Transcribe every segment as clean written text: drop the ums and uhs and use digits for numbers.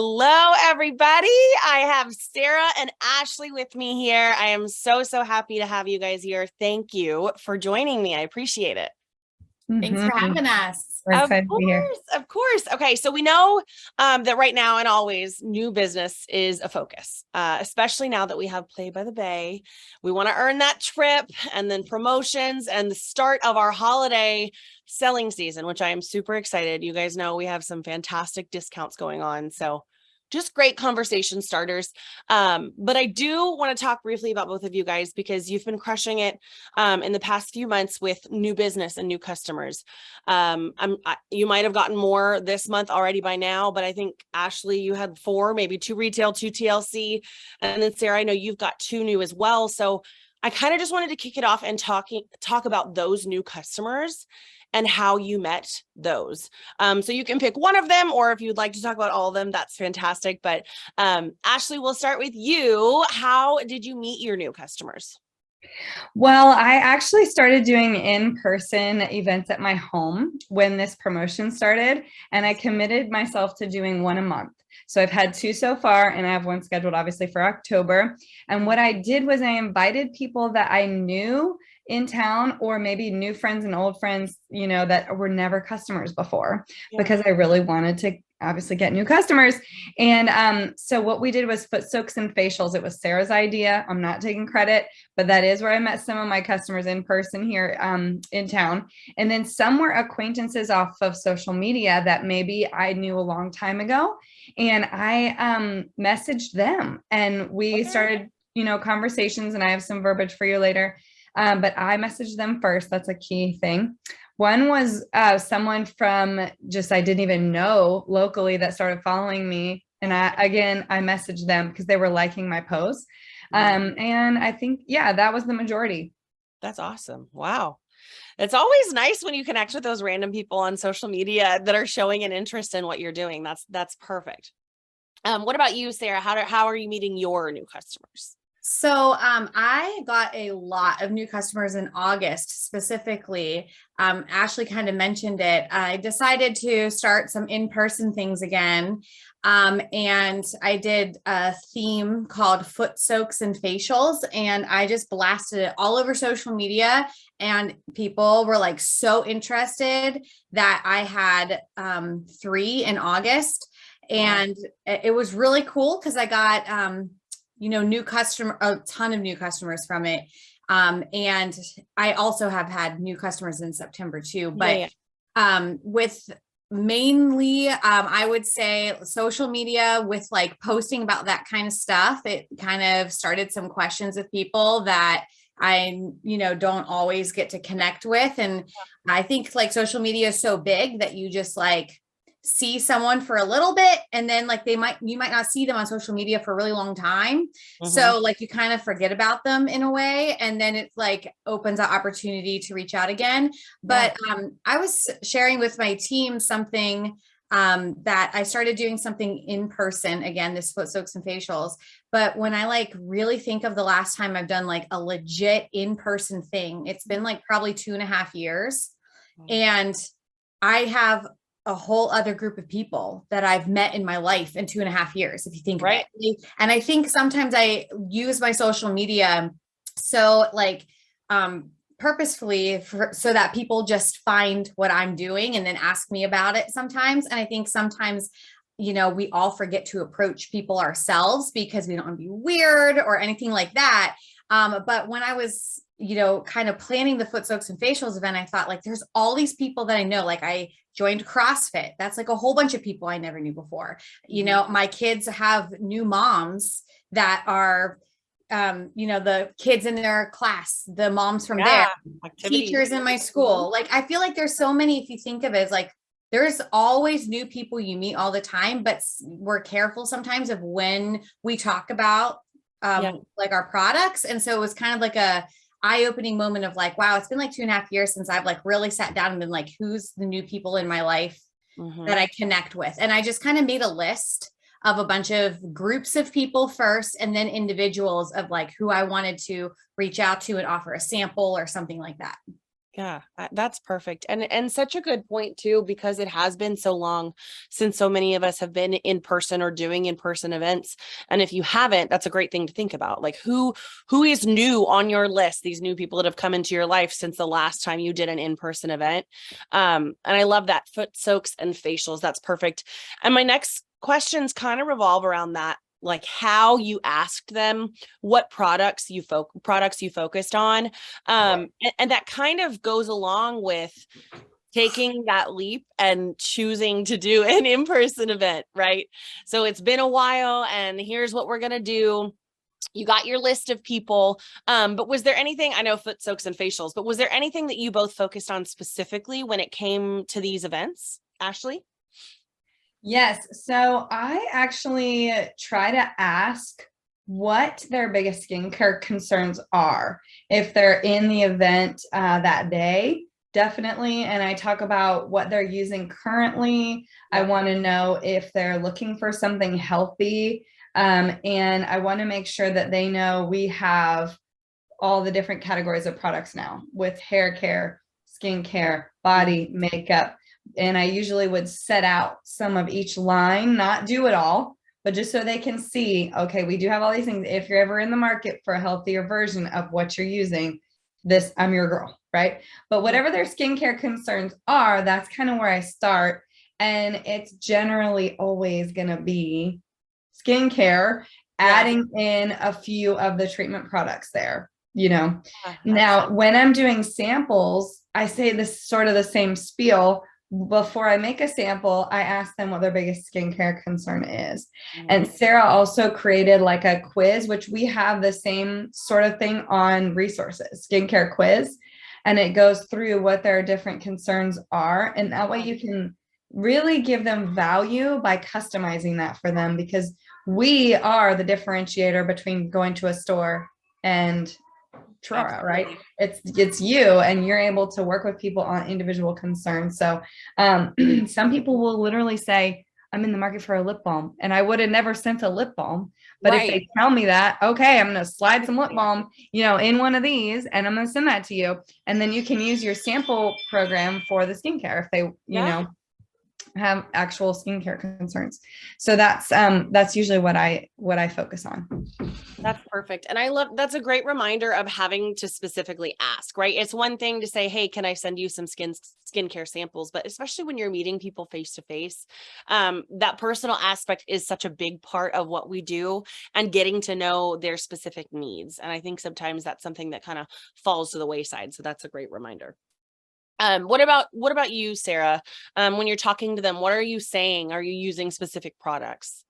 Hello, everybody. I have Sarah and Ashley with me here. I am so happy to have you guys here. Thank you for joining me. I appreciate it. Thanks for having us. We're Of excited to be here. course, of course. Okay, so we know that right now and always new business is a focus, especially now that we have Play by the Bay. We want to earn that trip and then promotions and the start of our holiday selling season, which I am super excited. You guys know we have some fantastic discounts going on. So just great conversation starters. But I do want to talk briefly about both of you guys because you've been crushing it in the past few months with new business and new customers. You might have gotten more this month already by now, but I think Ashley, you had 4, maybe 2 retail, 2 TLC. And then Sarah, I know you've got 2 new as well. So I kind of just wanted to kick it off and talk about those new customers and how you met those. So you can pick one of them, or if you'd like to talk about all of them, that's fantastic. But Ashley, we'll start with you. How did you meet your new customers? Well, I actually started doing in-person events at my home when this promotion started, and I committed myself to doing 1 a month. So I've had 2 so far, and I have 1 scheduled obviously for October. And what I did was I invited people that I knew in town, or maybe new friends and old friends, that were never customers before, because I really wanted to obviously get new customers. And so what we did was foot soaks and facials. It was Sarah's idea. I'm not taking credit, but that is where I met some of my customers in person here in town. And then some were acquaintances off of social media that maybe I knew a long time ago. And I messaged them, and we started, conversations, and I have some verbiage for you later. But I messaged them first. That's a key thing. One was someone from I didn't even know locally that started following me. And I messaged them because they were liking my posts. And I think, that was the majority. That's awesome. Wow. It's always nice when you connect with those random people on social media that are showing an interest in what you're doing. That's perfect. What about you, Sarah? How are you meeting your new customers? So I got a lot of new customers in August specifically. Ashley kind of mentioned it. I decided to start some in-person things again. And I did a theme called foot soaks and facials, and I just blasted it all over social media, and people were like so interested that I had 3 in August. And it was really cool because I got a ton of new customers from it. And I also have had new customers in September too, but with mainly, I would say social media with like posting about that kind of stuff, it kind of started some questions with people that I, don't always get to connect with. And I think like social media is so big that you just like see someone for a little bit, and then like you might not see them on social media for a really long time. So like you kind of forget about them in a way, and then it like opens an opportunity to reach out again. But I was sharing with my team something that I started doing something in person again, this foot soaks and facials. But when I like really think of the last time I've done like a legit in-person thing, it's been like probably 2.5 years. And I have a whole other group of people that I've met in my life in 2.5 years, if you think about it. And I think sometimes I use my social media so like purposefully so that people just find what I'm doing and then ask me about it sometimes. And I think sometimes, we all forget to approach people ourselves because we don't want to be weird or anything like that. But when I was, kind of planning the foot soaks and facials event, I thought like, there's all these people that I know. Like I joined CrossFit. That's like a whole bunch of people I never knew before. My kids have new moms that are, the kids in their class, the moms from there, teachers in my school. Like, I feel like there's so many, if you think of it as like, there's always new people you meet all the time, but we're careful sometimes of when we talk about like our products. And so it was kind of like a eye-opening moment of like, wow, it's been like 2.5 years since I've like really sat down and been like, who's the new people in my life that I connect with? And I just kind of made a list of a bunch of groups of people first, and then individuals of like who I wanted to reach out to and offer a sample or something like that. Yeah, that's perfect. And such a good point too, because it has been so long since so many of us have been in person or doing in-person events. And if you haven't, that's a great thing to think about. Like who is new on your list, these new people that have come into your life since the last time you did an in-person event. And I love that, foot soaks and facials. That's perfect. And my next questions kind of revolve around that, like how you asked them what products you focused on. And that kind of goes along with taking that leap and choosing to do an in-person event, right? So it's been a while and here's what we're going to do. You got your list of people. But was there anything, I know foot soaks and facials, but was there anything that you both focused on specifically when it came to these events, Ashley? Yes. So I actually try to ask what their biggest skincare concerns are. If they're in the event that day, definitely. And I talk about what they're using currently. I want to know if they're looking for something healthy. And I want to make sure that they know we have all the different categories of products now with hair care, skin care, body, makeup. And I usually would set out some of each line, not do it all, but just so they can see, okay, we do have all these things. If you're ever in the market for a healthier version of what you're using, this, I'm your girl, right? But whatever their skincare concerns are, that's kind of where I start. And it's generally always going to be skincare, adding in a few of the treatment products there, you know. Now, when I'm doing samples, I say this sort of the same spiel. Before I make a sample, I ask them what their biggest skincare concern is. And Sara also created like a quiz, which we have the same sort of thing on resources, skincare quiz. And it goes through what their different concerns are. And that way you can really give them value by customizing that for them, because we are the differentiator between going to a store and Trora, right? It's you, and you're able to work with people on individual concerns. So some people will literally say, I'm in the market for a lip balm, and I would have never sent a lip balm. But if they tell me that, okay, I'm going to slide some lip balm, you know, in one of these, and I'm going to send that to you. And then you can use your sample program for the skincare if they, you know, have actual skincare concerns. So that's usually what I focus on. That's perfect. And I love, that's a great reminder of having to specifically ask, right? It's one thing to say, hey, can I send you some skincare samples? But especially when you're meeting people face to face, that personal aspect is such a big part of what we do, and getting to know their specific needs. And I think sometimes that's something that kind of falls to the wayside. So that's a great reminder. What about you, Sara? When you're talking to them, what are you saying? Are you using specific products?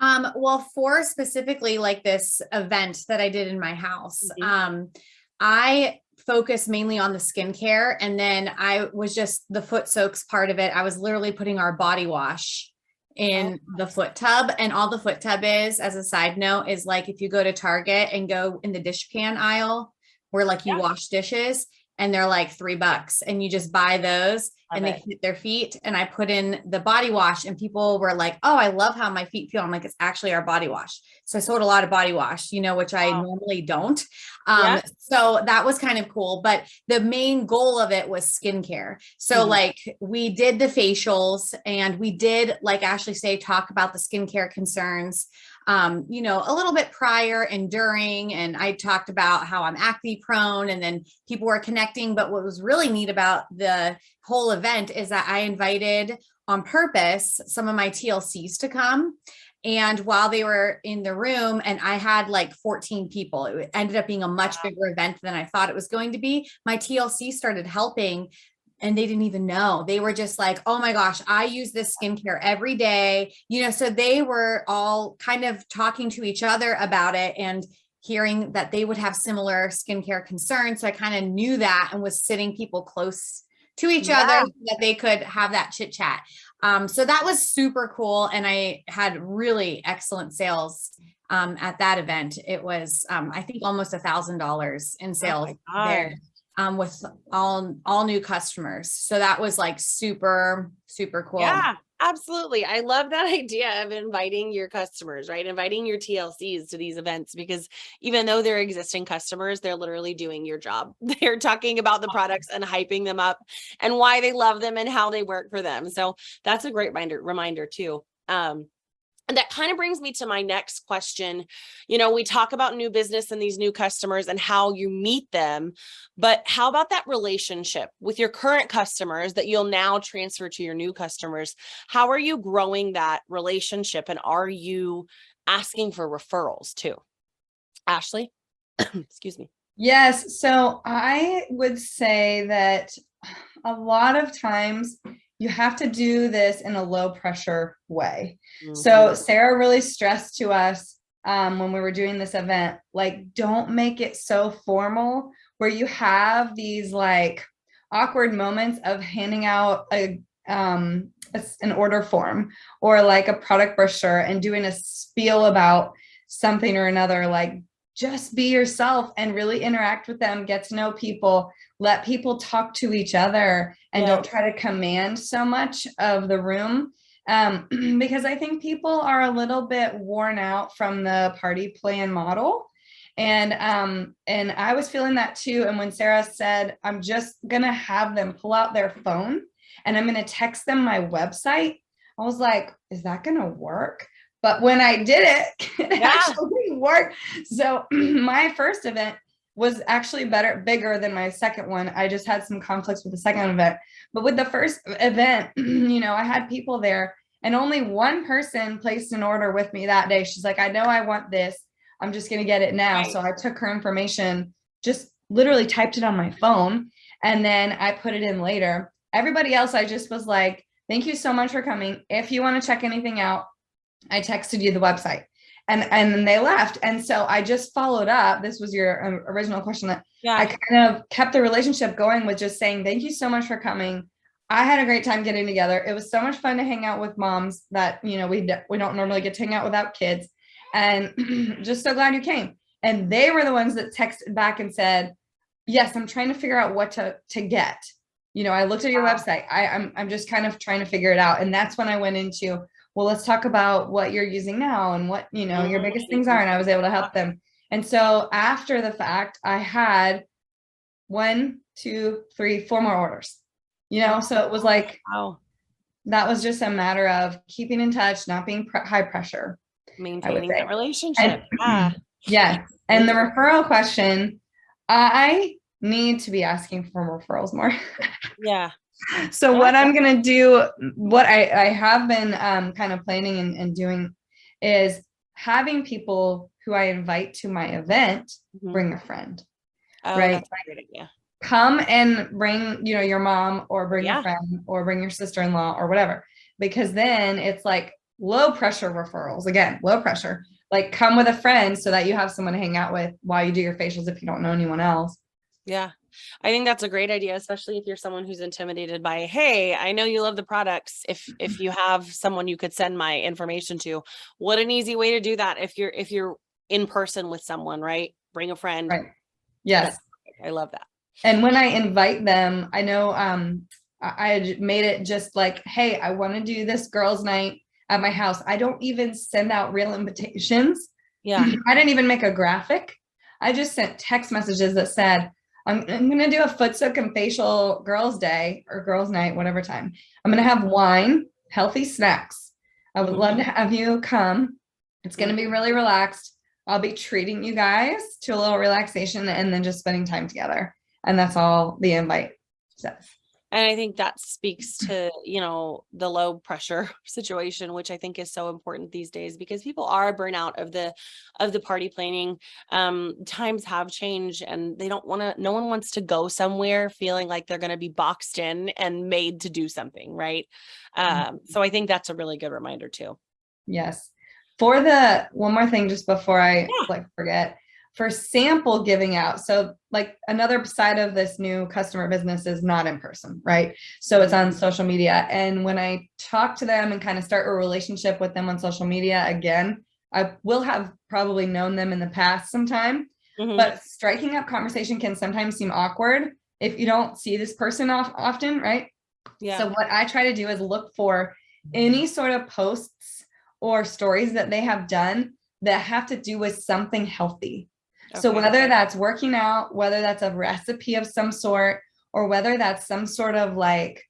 Well, for specifically like this event that I did in my house, I focus mainly on the skincare, and then I was just the foot soaks part of it. I was literally putting our body wash in the foot tub, and all the foot tub is, as a side note, is like if you go to Target and go in the dish pan aisle where like you wash dishes, and they're like $3, and you just buy those and they hit their feet. And I put in the body wash, and people were like, oh, I love how my feet feel. I'm like, it's actually our body wash. So I sold a lot of body wash, you know, which I normally don't. So that was kind of cool, but the main goal of it was skincare. So like we did the facials, and we did, like Ashley say, talk about the skincare concerns, you know, a little bit prior and during, and I talked about how I'm acne prone, and then people were connecting. But what was really neat about the whole event is that I invited on purpose some of my TLCs to come. And while they were in the room, and I had like 14 people, it ended up being a much bigger event than I thought it was going to be. My TLC started helping, and they didn't even know. They were just like, oh my gosh, I use this skincare every day. You know, so they were all kind of talking to each other about it and hearing that they would have similar skincare concerns. So I kind of knew that and was sitting people close to each other so that they could have that chit chat. So that was super cool. And I had really excellent sales at that event. It was, I think, almost $1,000 in sales there. With all new customers. So that was like super, super cool. Yeah. Absolutely. I love that idea of inviting your customers, right? Inviting your TLCs to these events, because even though they're existing customers, they're literally doing your job. They're talking about the products and hyping them up and why they love them and how they work for them. So that's a great reminder too. And that kind of brings me to my next question. We talk about new business and these new customers and how you meet them, but how about that relationship with your current customers that you'll now transfer to your new customers? How are you growing that relationship, and are you asking for referrals too? Ashley, excuse me. Yes. So I would say that a lot of times you have to do this in a low pressure way. So Sara really stressed to us when we were doing this event, like, don't make it so formal where you have these like awkward moments of handing out an order form or like a product brochure and doing a spiel about something or another. Like, just be yourself and really interact with them, get to know people, let people talk to each other, and don't try to command so much of the room. Because I think people are a little bit worn out from the party plan model. And I was feeling that too. And when Sara said, I'm just going to have them pull out their phone and I'm going to text them my website, I was like, is that going to work? But when I did it, it actually worked. So my first event was actually bigger than my second one. I just had some conflicts with the second event. But with the first event, I had people there and only one person placed an order with me that day. She's like, I know I want this. I'm just going to get it now. Right. So I took her information, just literally typed it on my phone, and then I put it in later. Everybody else, I just was like, thank you so much for coming. If you want to check anything out, I texted you the website, and then they left. And so I just followed up. This was your original question, that I kind of kept the relationship going with just saying, thank you so much for coming. I had a great time getting together. It was so much fun to hang out with moms that, we don't normally get to hang out without kids, and just so glad you came. And they were the ones that texted back and said, yes, I'm trying to figure out what to get. I looked at your website. I'm just kind of trying to figure it out. And that's when I went into, well, let's talk about what you're using now and what, your biggest things are. And I was able to help them. And so after the fact, I had 1, 2, 3, 4 more orders, so it was like, that was just a matter of keeping in touch, not being high pressure. Maintaining that relationship. Yes. And the referral question, I need to be asking for referrals more. So what I'm going to do, what I have been kind of planning and doing, is having people who I invite to my event bring a friend. Right? That's a great idea. Come and bring, your mom, or bring a friend, or bring your sister-in-law, or whatever, because then it's like low pressure referrals. Again, low pressure, like come with a friend so that you have someone to hang out with while you do your facials if you don't know anyone else. Yeah, I think that's a great idea, especially if you're someone who's intimidated by, hey, I know you love the products. If you have someone you could send my information to, what an easy way to do that. If you're in person with someone, right? Bring a friend. Right. Yes. I love that. And when I invite them, I know I made it just like, hey, I want to do this girls' night at my house. I don't even send out real invitations. Yeah. I didn't even make a graphic. I just sent text messages that said, I'm going to do a foot soak and facial girls' day or girls' night, whatever time. I'm going to have wine, healthy snacks. I would love to have you come. It's going to be really relaxed. I'll be treating you guys to a little relaxation and then just spending time together. And that's all the invite says. And I think that speaks to, the low pressure situation, which I think is so important these days, because people are burnout of the party planning. Times have changed, and no one wants to go somewhere feeling like they're going to be boxed in and made to do something. Right. So I think that's a really good reminder too. Yes. For the one more thing, just before I forget, for sample giving out. So like another side of this new customer business is not in person, right? So it's on social media. And when I talk to them and kind of start a relationship with them on social media, again, I will have probably known them in the past sometime, but striking up conversation can sometimes seem awkward if you don't see this person often, right? Yeah. So what I try to do is look for any sort of posts or stories that they have done that have to do with something healthy. So Okay. whether that's working out, whether that's a recipe of some sort, or whether that's some sort of like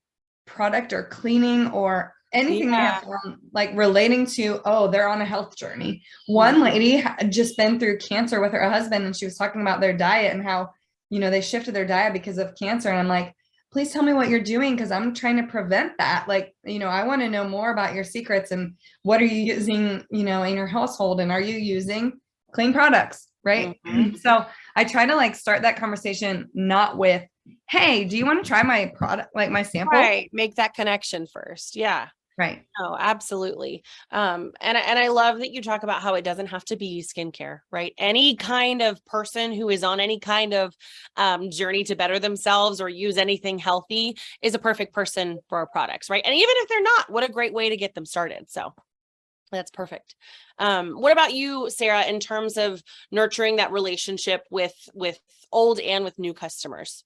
product or cleaning or anything they have found, like relating to, oh, they're on a health journey. One lady had just been through cancer with her husband, and she was talking about their diet and how, they shifted their diet because of cancer. And I'm like, please tell me what you're doing, because I'm trying to prevent that. Like, I want to know more about your secrets and what are you using, in your household, and are you using clean products, right? So I try to like start that conversation not with, hey, do you want to try my product, like my sample? Right. Make that connection first. Yeah. Right. Oh, absolutely. And I love that you talk about how it doesn't have to be skincare, right? Any kind of person who is on any kind of journey to better themselves or use anything healthy is a perfect person for our products, right? And even if they're not, what a great way to get them started. So that's perfect. What about you, Sarah, in terms of nurturing that relationship with old and with new customers?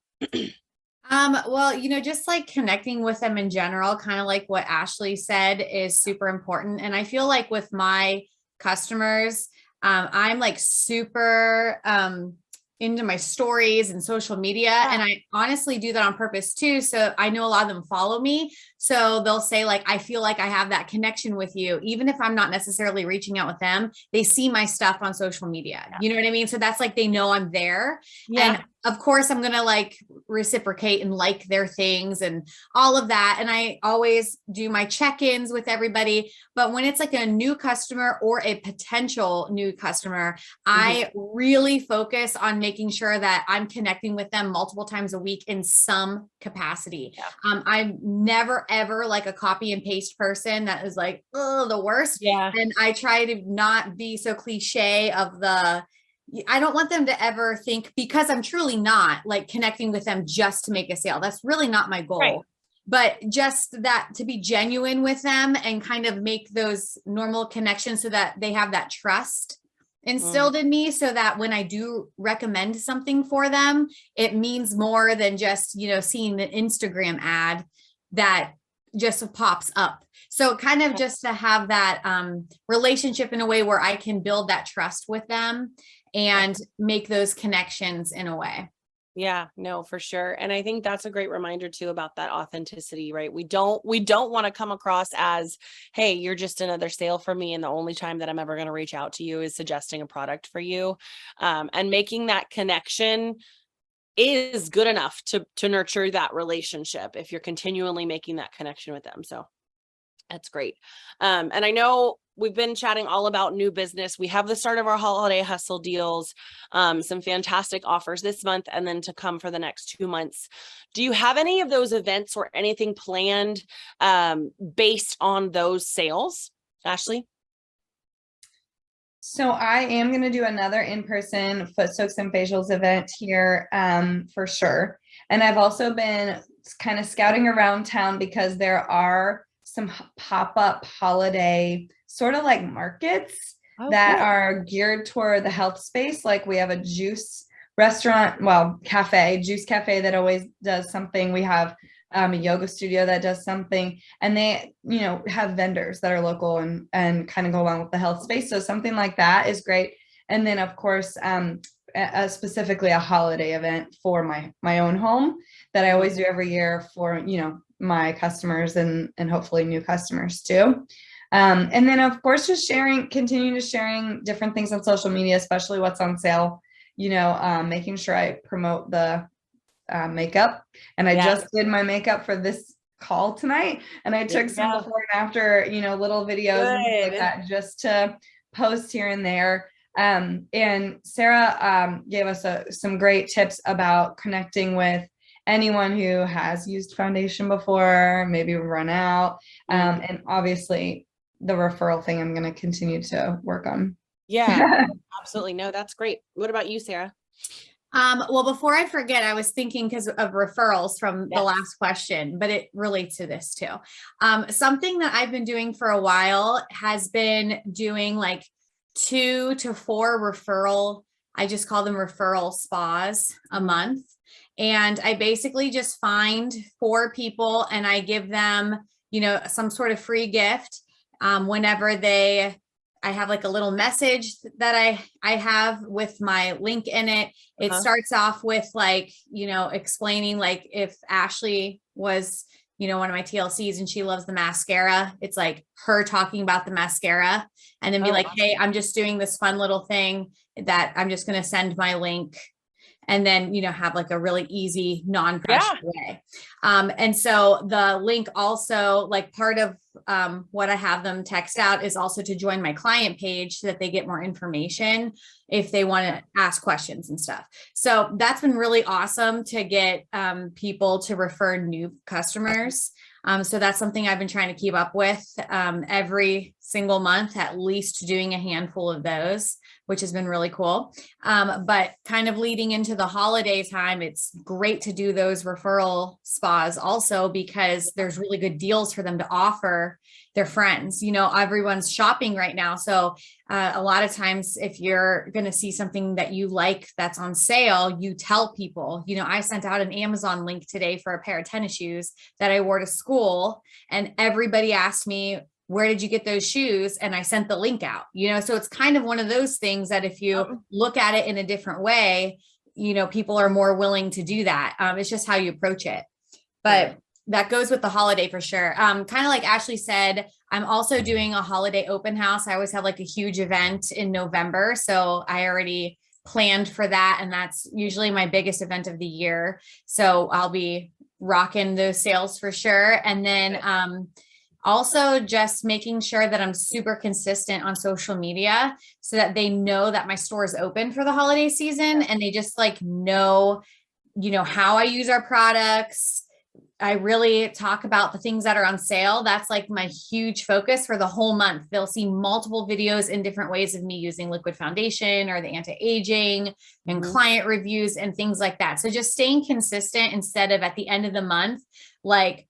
Well, just like connecting with them in general, kind of like what Ashley said is super important. And I feel like with my customers, I'm like super, into my stories and social media. And I honestly do that on purpose too. So I know a lot of them follow me. So they'll say like, I feel like I have that connection with you. Even if I'm not necessarily reaching out with them, they see my stuff on social media. You know what I mean? So that's like, they know I'm there. And of course I'm going to like reciprocate and like their things and all of that. And I always do my check-ins with everybody. But when it's like a new customer or a potential new customer, I really focus on making sure that I'm connecting with them multiple times a week in some capacity. I'm never, ever like a copy and paste person that is like, oh, the worst. And I try to not be so cliche of I don't want them to ever think, because I'm truly not like connecting with them just to make a sale. That's really not my goal. But just that, to be genuine with them and kind of make those normal connections so that they have that trust instilled in me, so that when I do recommend something for them, it means more than just, seeing the Instagram ad that just pops up. So kind of just to have that relationship in a way where I can build that trust with them and make those connections in a way. Yeah, no, for sure. And I think that's a great reminder too about that authenticity, right? We don't want to come across as, hey, you're just another sale for me, and the only time that I'm ever going to reach out to you is suggesting a product for you. And making that connection is good enough to nurture that relationship if you're continually making that connection with them. So that's great. And I know we've been chatting all about new business. We have the start of our holiday hustle deals, some fantastic offers this month, and then to come for the next 2 months. Do you have any of those events or anything planned based on those sales, Ashley? So I am going to do another in-person foot soaks and facials event here for sure. And I've also been kind of scouting around town because there are some pop-up holiday sort of like markets that are geared toward the health space. Like we have a juice restaurant, juice cafe that always does something. We have a yoga studio that does something, and they, have vendors that are local and kind of go along with the health space. So something like that is great. And then of course, specifically a holiday event for my own home that I always do every year for, my customers and hopefully new customers too. And then of course, just continue to sharing different things on social media, especially what's on sale, making sure I promote the makeup. And I just did my makeup for this call tonight, and I took some before and after, little videos and things like that just to post here and there. And Sarah gave us some great tips about connecting with anyone who has used foundation before, maybe run out. And obviously the referral thing I'm going to continue to work on. Yeah, absolutely. No, that's great. What about you, Sarah? Well, before I forget, I was thinking because of referrals from the last question, but it relates to this too. Something that I've been doing for a while has been doing like 2 to 4 I just call them referral spas a month. And I basically just find 4 people and I give them, some sort of free gift. Whenever I have like a little message that I have with my link in it. It starts off with like, explaining like if Ashley was, one of my TLCs and she loves the mascara, it's like her talking about the mascara and then be like, hey, I'm just doing this fun little thing that I'm just going to send my link. And then, have like a really easy non-pressure way. And so the link also, like part of what I have them text out is also to join my client page so that they get more information if they want to ask questions and stuff. So that's been really awesome to get people to refer new customers. So that's something I've been trying to keep up with every single month, at least doing a handful of those, which has been really cool. But kind of leading into the holiday time, it's great to do those referral spas also because there's really good deals for them to offer their friends. Everyone's shopping right now. So a lot of times if you're going to see something that you like that's on sale, you tell people. I sent out an Amazon link today for a pair of tennis shoes that I wore to school, and everybody asked me, where did you get those shoes? And I sent the link out, so it's kind of one of those things that if you look at it in a different way, people are more willing to do that. It's just how you approach it. But that goes with the holiday for sure. Kind of like Ashley said, I'm also doing a holiday open house. I always have like a huge event in November. So I already planned for that. And that's usually my biggest event of the year. So I'll be rocking those sales for sure. And then, also just making sure that I'm super consistent on social media so that they know that my store is open for the holiday season and they just like know, how I use our products. I really talk about the things that are on sale. That's like my huge focus for the whole month. They'll see multiple videos in different ways of me using liquid foundation or the anti-aging and client reviews and things like that. So just staying consistent instead of at the end of the month, like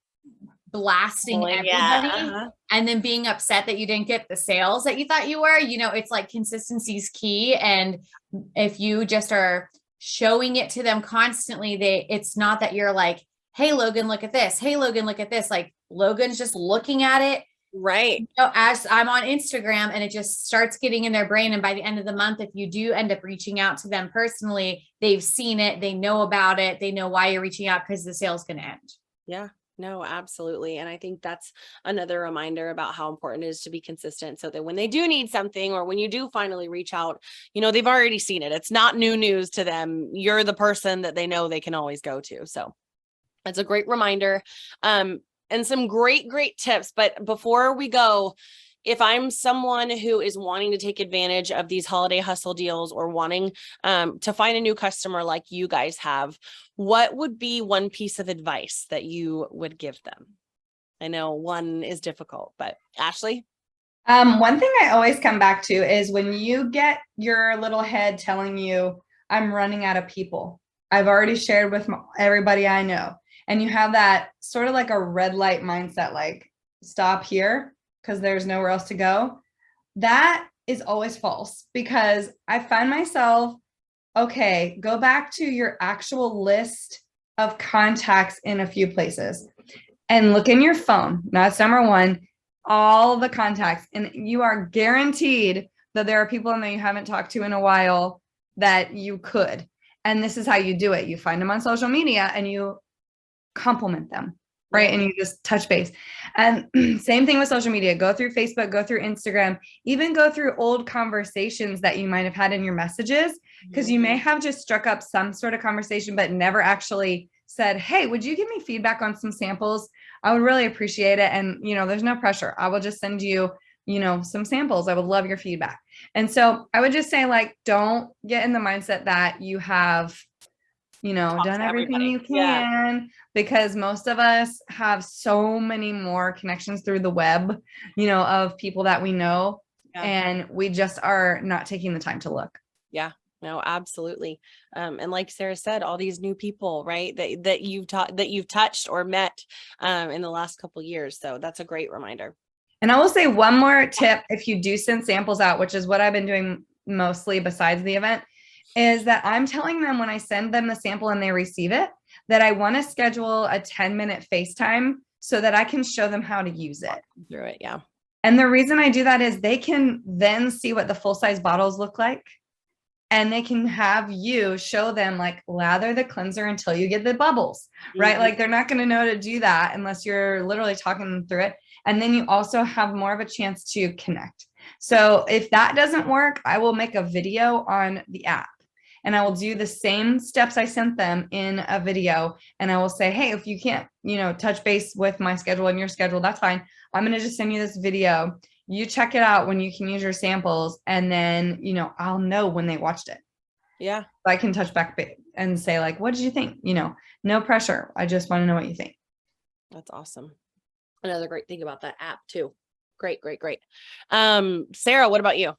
blasting everybody and then being upset that you didn't get the sales that you thought you were. It's like consistency is key. And if you just are showing it to them constantly, it's not that you're like, hey, Logan, look at this. Hey, Logan, look at this. Like Logan's just looking at it. Right. As I'm on Instagram and it just starts getting in their brain. And by the end of the month, if you do end up reaching out to them personally, they've seen it, they know about it, they know why you're reaching out because the sale's going to end. Yeah. No, absolutely. And I think that's another reminder about how important it is to be consistent so that when they do need something or when you do finally reach out, they've already seen it. It's not new news to them. You're the person that they know they can always go to. So that's a great reminder. And some great tips. But before we go, if I'm someone who is wanting to take advantage of these holiday hustle deals or wanting to find a new customer like you guys have, what would be one piece of advice that you would give them? I know one is difficult, but Ashley? One thing I always come back to is when you get your little head telling you, I'm running out of people. I've already shared with everybody I know. And you have that sort of like a red light mindset, like stop here because there's nowhere else to go. That is always false because I find myself, okay, go back to your actual list of contacts in a few places and look in your phone. That's number one, all the contacts. And you are guaranteed that there are people in there you haven't talked to in a while that you could. And this is how you do it. You find them on social media and you compliment them, right? And you just touch base. And same thing with social media. Go through Facebook, go through Instagram, even go through old conversations that you might have had in your messages, because you may have just struck up some sort of conversation, but never actually said, hey, would you give me feedback on some samples? I would really appreciate it. And, there's no pressure. I will just send you, some samples. I would love your feedback. And so I would just say, like, don't get in the mindset that you have done everything you can, because most of us have so many more connections through the web, of people that we know, and we just are not taking the time to look. Yeah, no, absolutely. And like Sara said, all these new people, right, that you've touched or met in the last couple of years. So that's a great reminder. And I will say one more tip, if you do send samples out, which is what I've been doing mostly besides the event, is that I'm telling them when I send them the sample and they receive it, that I want to schedule a 10-minute FaceTime so that I can show them how to use it. Through it. Yeah. And the reason I do that is they can then see what the full size bottles look like. And they can have you show them like lather the cleanser until you get the bubbles, right? Like they're not going to know to do that unless you're literally talking them through it. And then you also have more of a chance to connect. So if that doesn't work, I will make a video on the app and I will do the same steps I sent them in a video. And I will say, hey, if you can't, touch base with my schedule and your schedule, that's fine. I'm going to just send you this video. You check it out when you can use your samples. And then, I'll know when they watched it. Yeah. I can touch back and say like, what did you think? No pressure. I just want to know what you think. That's awesome. Another great thing about that app too. Great. Sara, what about you?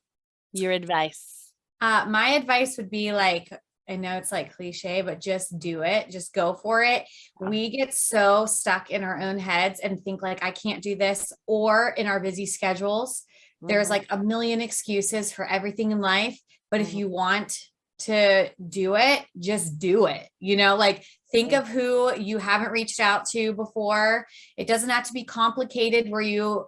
Your advice? My advice would be like, I know it's like cliche, but just do it. Just go for it. We get so stuck in our own heads and think like, I can't do this, or in our busy schedules, there's like a million excuses for everything in life. But if you want to do it, just do it. Like think of who you haven't reached out to before. It doesn't have to be complicated where you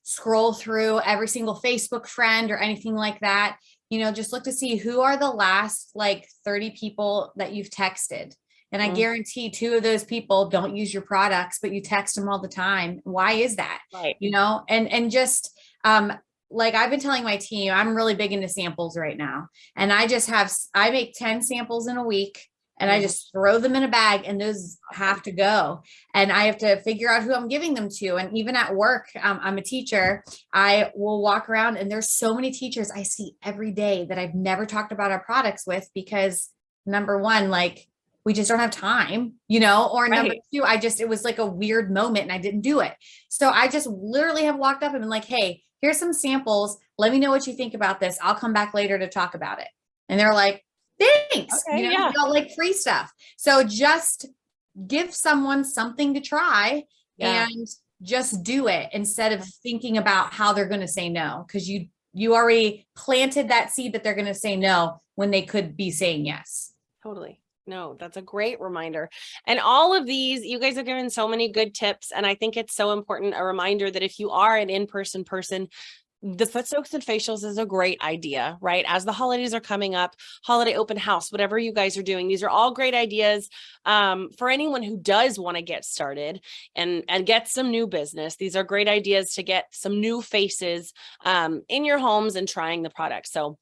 scroll through every single Facebook friend or anything like that. Just look to see who are the last like 30 people that you've texted. And I guarantee 2 of those people don't use your products, but you text them all the time. Why is that? Right. And just, like I've been telling my team, I'm really big into samples right now. And I make 10 samples in a week and I just throw them in a bag and those have to go. And I have to figure out who I'm giving them to. And even at work, I'm a teacher. I will walk around and there's so many teachers I see every day that I've never talked about our products with because number one, like we just don't have time, or number two, it was like a weird moment and I didn't do it. So I just literally have walked up and been like, hey, here's some samples. Let me know what you think about this. I'll come back later to talk about it. And they're like, thanks. Okay, We all like free stuff. So just give someone something to try and just do it instead of thinking about how they're going to say no. Cause you already planted that seed that they're going to say no when they could be saying yes. Totally. No, that's a great reminder. And all of these, you guys have given so many good tips. And I think it's so important, a reminder that if you are an in-person person, the foot soaks and facials is a great idea, right? As the holidays are coming up, holiday open house, whatever you guys are doing, these are all great ideas for anyone who does want to get started and get some new business. These are great ideas to get some new faces in your homes and trying the product. So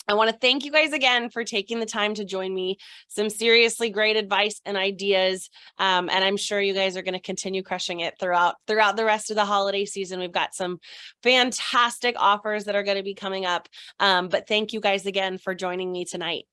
I want to thank you guys again for taking the time to join me. Some seriously great advice and ideas. And I'm sure you guys are going to continue crushing it throughout the rest of the holiday season. We've got some fantastic offers that are going to be coming up. But thank you guys again for joining me tonight.